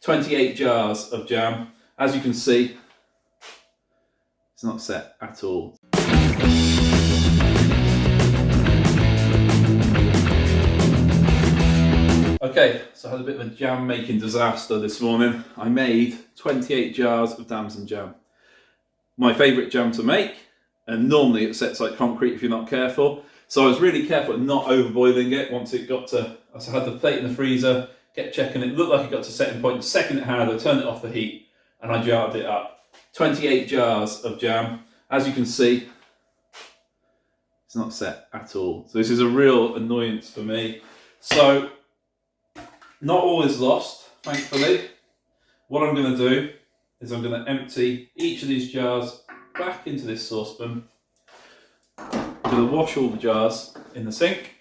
28 jars of jam. As you can see, it's not set at all. Okay, so I had a bit of a jam making disaster this morning. I made 28 jars of Damson jam. My favourite jam to make, and normally it sets like concrete if you're not careful. So I was really careful at not overboiling it once it got to, so I had the plate in the freezer, kept checking it, looked like it got to setting point. The second it had, I turned it off the heat and I jarred it up. 28 jars of jam. As you can see, it's not set at all. So this is a real annoyance for me. So, not all is lost, thankfully. What I'm going to do is I'm going to empty each of these jars back into this saucepan. I'm going to wash all the jars in the sink,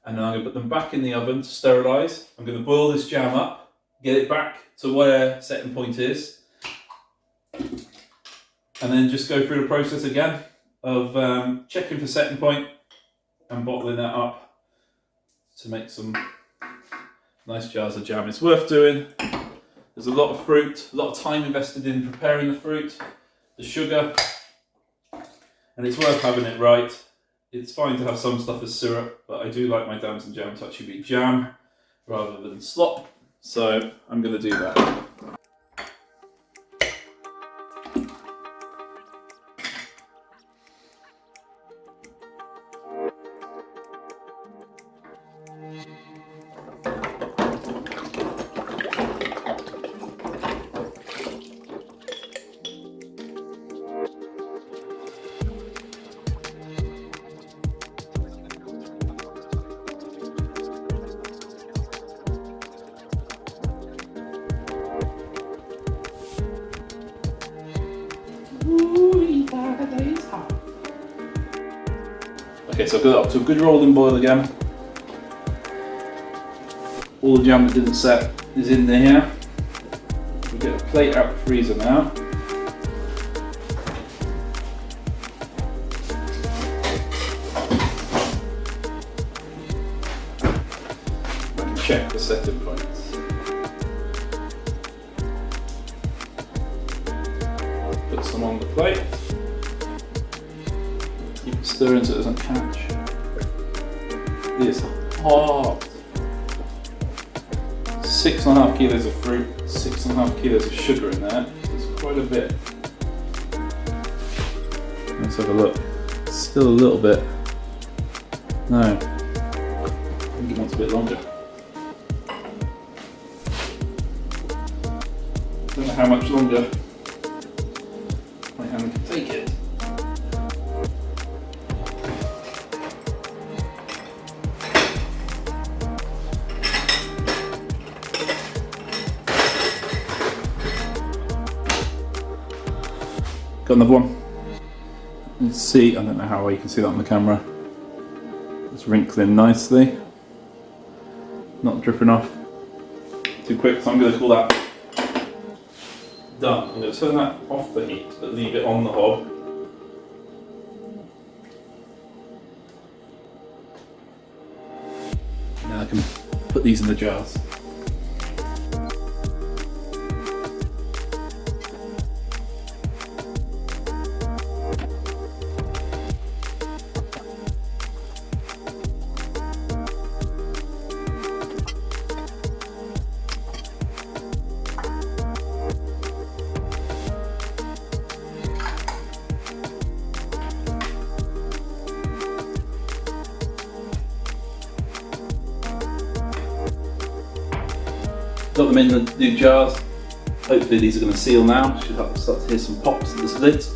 and then I'm going to put them back in the oven to sterilise. I'm going to boil this jam up, get it back to where setting point is, and then just go through the process again of checking for setting point and bottling that up to make some nice jars of jam. It's worth doing. There's a lot of fruit, a lot of time invested in preparing the fruit, the sugar, and it's worth having it right. It's fine to have some stuff as syrup, but I do like my Damson jam to actually be jam rather than slop, so I'm going to do that. Okay, so I've got it up to a good rolling boil again. All the jam that didn't set is in there. We'll get a plate out of the freezer now. And check the setting points. Put some on the plate. Keep it stirring so it doesn't catch. It's hot. 6.5 kilos of fruit, 6.5 kilos of sugar in there. So it's quite a bit. Let's have a look. It's still a little bit. No. I think it wants a bit longer. Don't know how much longer my hand can take it. Got another one. Let's see, I don't know how well you can see that on the camera. It's wrinkling nicely. Not dripping off too quick, so I'm going to call that done. I'm going to turn that off the heat, but leave it on the hob. Now I can put these in the jars. Got them in the new jars. Hopefully these are going to seal now. Should start to hear some pops at the lids.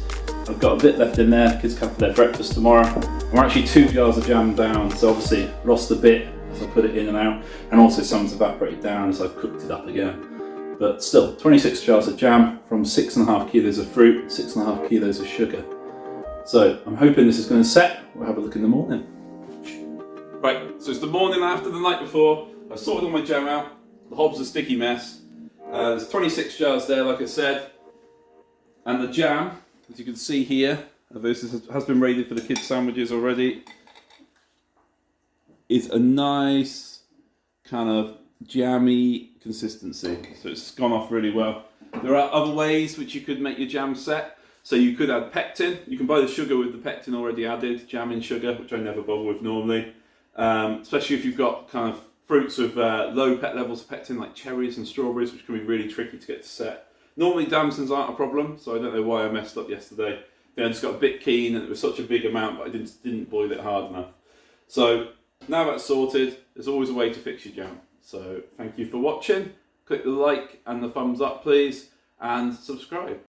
I've got a bit left in there. Kids come for their breakfast tomorrow. I'm actually 2 jars of jam down, so obviously lost a bit as I put it in and out, and also some's evaporated down as I've cooked it up again. But still, 26 jars of jam from 6.5 kilos of fruit, 6.5 kilos of sugar. So I'm hoping this is going to set. We'll have a look in the morning. Right, so it's the morning after the night before. I've sorted all my jam out. The hob's a sticky mess. There's 26 jars there, like I said. And the jam, as you can see here, this has been raided for the kids' sandwiches already, is a nice kind of jammy consistency. So it's gone off really well. There are other ways which you could make your jam set. So you could add pectin. You can buy the sugar with the pectin already added, jam in sugar, which I never bother with normally. Especially if you've got kind of fruits with low levels of pectin, like cherries and strawberries, which can be really tricky to get to set. Normally damsons aren't a problem, so I don't know why I messed up yesterday. I just got a bit keen and it was such a big amount, but I didn't boil it hard enough. So now that's sorted, there's always a way to fix your jam. So thank you for watching. Click the like and the thumbs up please, and subscribe.